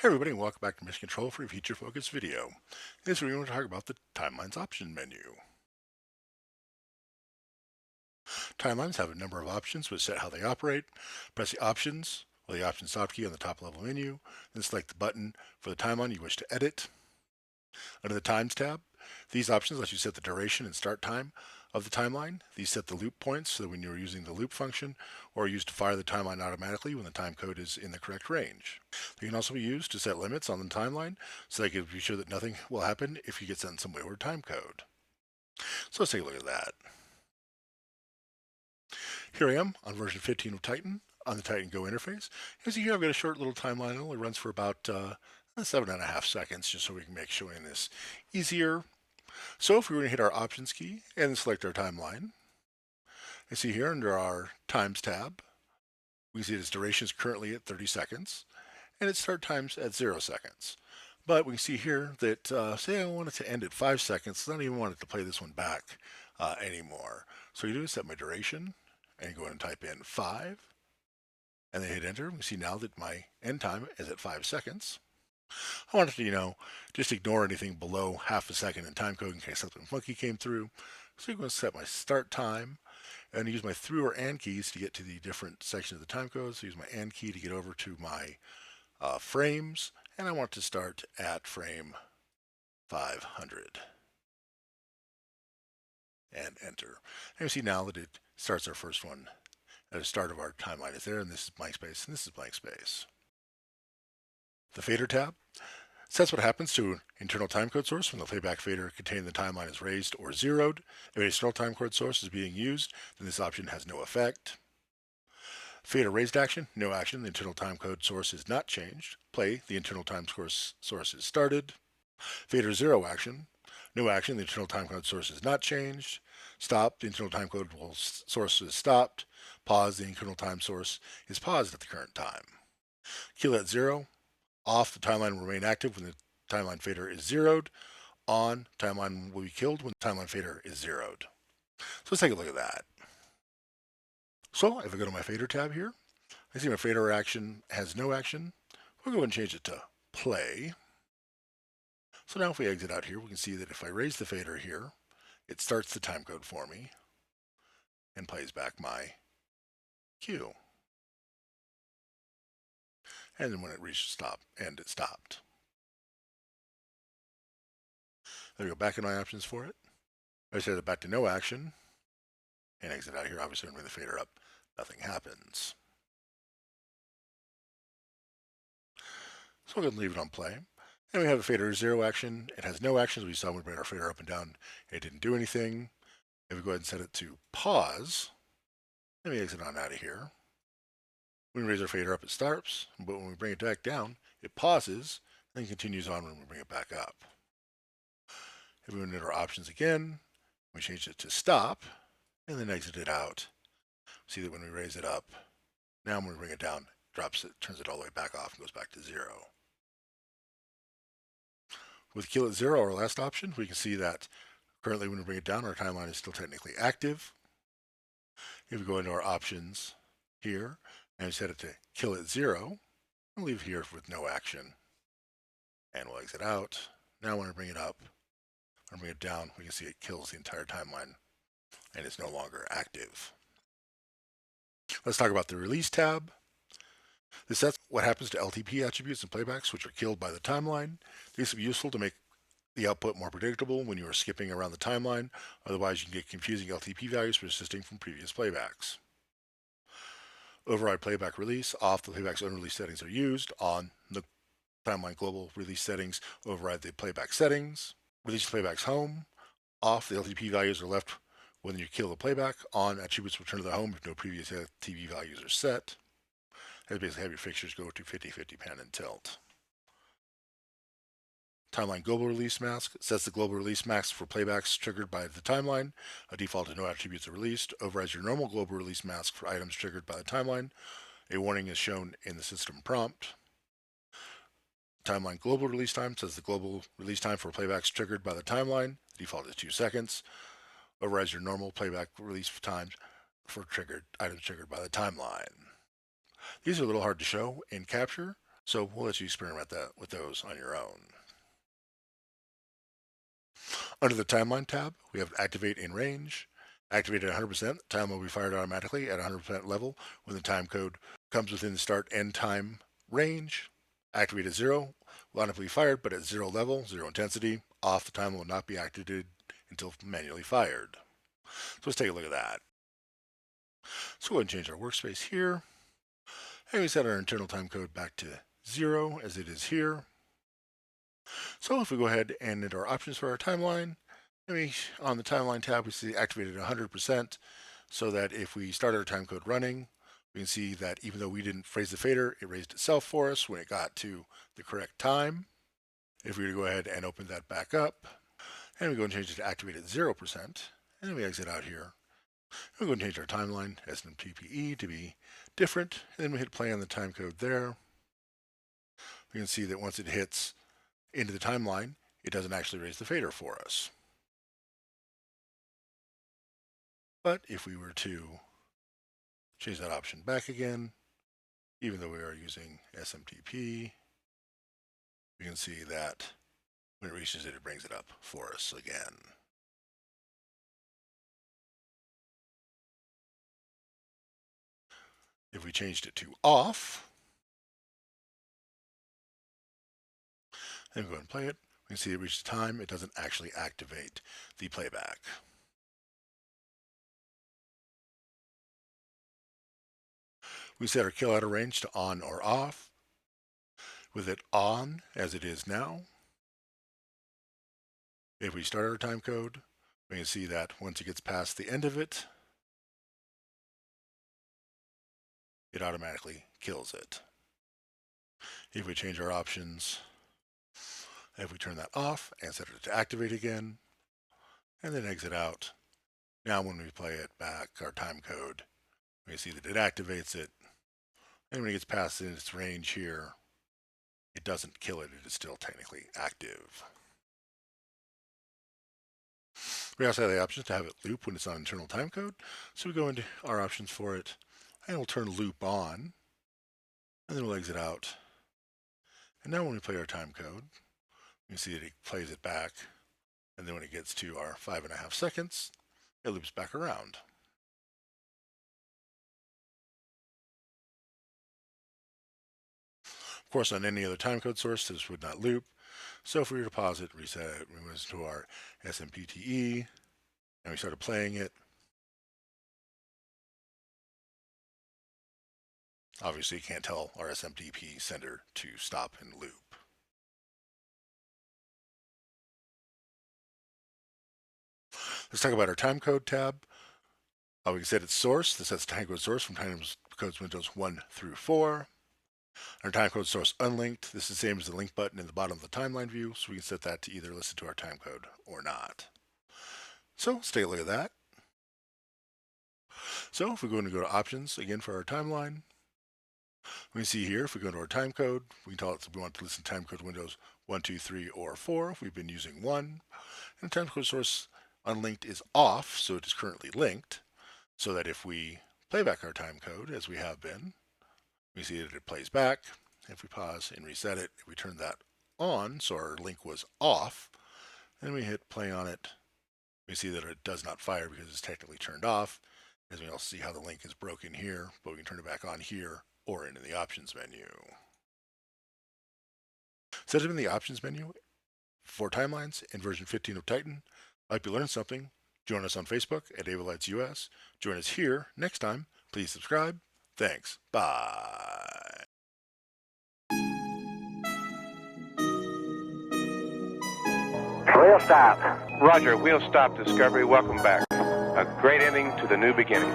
Everybody, and welcome back to Mission Control for a feature-focused video. In this video, we're going to talk about the Timelines option menu. Timelines have a number of options which set how they operate. Press the Options or the Options soft key on the top level menu, then select the button for the timeline you wish to edit. Under the Times tab, these options let you set the duration and start time of the timeline. These set the loop points so that when you're using the loop function or are used to fire the timeline automatically when the time code is in the correct range. They can also be used to set limits on the timeline so they can be sure that nothing will happen if you get sent some wayward time code. So let's take a look at that. Here I am on version 15 of Titan on the Titan Go interface. As you see here, I've got a short little timeline. It only runs for about 7.5 seconds, just so we can make showing this easier. So if we were to hit our Options key and select our timeline, you see here under our Times tab, we see its duration is currently at 30 seconds and its start time's at 0 seconds. But we can see here that, say I want it to end at 5 seconds, I don't even want it to play this one back anymore. So you do is set my duration and go ahead and type in 5 and then hit enter. We see now that my end time is at 5 seconds. I wanted to, just ignore anything below half a second in timecode in case something funky came through. So I'm going to set my start time and use my through or and keys to get to the different sections of the timecode. So use my and key to get over to my frames, and I want to start at frame 500 and enter. And you see now that it starts our first one at the start of our timeline is there, and this is blank space, and this is blank space. The fader tab sets what happens to an internal timecode source when the playback fader containing the timeline is raised or zeroed. If an external timecode source is being used, then this option has no effect. Fader raised action, no action, the internal timecode source is not changed. Play, the internal time source is started. Fader zero action, no action, the internal timecode source is not changed. Stop, the internal timecode source is stopped. Pause, the internal time source is paused at the current time. Kill at 0, off, the timeline will remain active when the timeline fader is zeroed. On, timeline will be killed when the timeline fader is zeroed. So let's take a look at that. So if I go to my fader tab here, I see my fader action has no action. We'll go ahead and change it to play. So now if we exit out here, we can see that if I raise the fader here, it starts the timecode for me and plays back my cue. And then when it reaches stop, and it stopped. There we go, back in my options for it. I set it back to no action and exit out here. Obviously, when I bring the fader up, nothing happens. So we'll go ahead and leave it on play. And we have a fader zero action. It has no actions. We saw when we bring our fader up and down, it didn't do anything. If we go ahead and set it to pause, let me exit on out of here. When we raise our fader up, it starts, but when we bring it back down, it pauses and continues on when we bring it back up. If we enter our options again, we change it to stop and then exit it out. See that when we raise it up, now when we bring it down, drops it, turns it all the way back off and goes back to 0. With kill at 0, our last option, we can see that currently when we bring it down, our timeline is still technically active. If we go into our options here and set it to kill at 0, we'll leave here with no action. And we'll exit out. Now when I bring it up, when I bring it down, we can see it kills the entire timeline and it's no longer active. Let's talk about the release tab. This sets what happens to LTP attributes and playbacks which are killed by the timeline. These will be useful to make the output more predictable when you are skipping around the timeline. Otherwise, you can get confusing LTP values persisting from previous playbacks. Override playback release. Off, the playback's own release settings are used. On, the timeline global release settings override the playback settings. Release playback's home. Off, the LTP values are left when you kill the playback. On, attributes return to the home if no previous LTP values are set. And basically have your fixtures go to 50-50 pan and tilt. Timeline global release mask sets the global release mask for playbacks triggered by the timeline. A default to no attributes are released. Overrides your normal global release mask for items triggered by the timeline. A warning is shown in the system prompt. Timeline global release time says the global release time for playbacks triggered by the timeline. The default is 2 seconds. Overrides your normal playback release times for items triggered by the timeline. These are a little hard to show in Capture, So we'll let you experiment with those on your own. Under the Timeline tab, we have Activate in Range. Activated at 100%, the time will be fired automatically at 100% level when the time code comes within the start-end time range. Activate at 0, will automatically be fired, but at 0 level, 0 intensity. Off, the time will not be activated until manually fired. So let's take a look at that. So we'll go ahead and change our workspace here. And we set our internal time code back to 0 as it is here. So if we go ahead and enter our options for our timeline, on the Timeline tab, we see activated 100%, so that if we start our timecode running, we can see that even though we didn't phrase the fader, it raised itself for us when it got to the correct time. If we were to go ahead and open that back up, and we go and change it to activated 0%, and then we exit out here, and we go and change our timeline SMTPE to be different, and then we hit play on the timecode there. We can see that once it hits into the timeline, it doesn't actually raise the fader for us. But if we were to change that option back again, even though we are using SMTP, we can see that when it reaches it, it brings it up for us again. If we changed it to off, and we go and play it, we can see it reaches time. It doesn't actually activate the playback. We set our kill out of range to on or off. With it on, as it is now, if we start our time code, we can see that once it gets past the end of it, it automatically kills it. If we change our options, if we turn that off and set it to activate again, and then exit out, now when we play it back, our time code, we can see that it activates it, and when it gets past its range here, it doesn't kill it, it is still technically active. We also have the option to have it loop when it's on internal timecode, so we go into our options for it, and we'll turn loop on, and then we'll exit out. And now when we play our timecode, you can see that it plays it back, and then when it gets to our 5.5 seconds, it loops back around. Of course, on any other timecode source, this would not loop. So if we were to pause it, reset it, we went to our SMPTE, and we started playing it, obviously you can't tell our SMTP sender to stop and loop. Let's talk about our timecode tab. We can set its source. This sets timecode source from timecodes windows 1 through 4. Our timecode source unlinked. This is the same as the link button in the bottom of the timeline view, so we can set that to either listen to our timecode or not. So let's take a look at that. So if we go to options again for our timeline, we can see here if we go to our timecode, we can tell it we want to listen to timecode windows 1, 2, 3, or 4. If we've been using 1, and the timecode source unlinked is off, so it is currently linked, so that if we play back our timecode as we have been, we see that it plays back. If we pause and reset it, if we turn that on, so our link was off, and we hit play on it, we see that it does not fire because it's technically turned off. As we also see how the link is broken here, but we can turn it back on here or in the options menu. Set up in the options menu for timelines in version 15 of Titan. I hope you learned something. Join us on Facebook at Avolites US. Join us here next time. Please subscribe. Thanks. Bye. Wheel stop. Roger, wheel stop, Discovery. Welcome back. A great ending to the new beginning.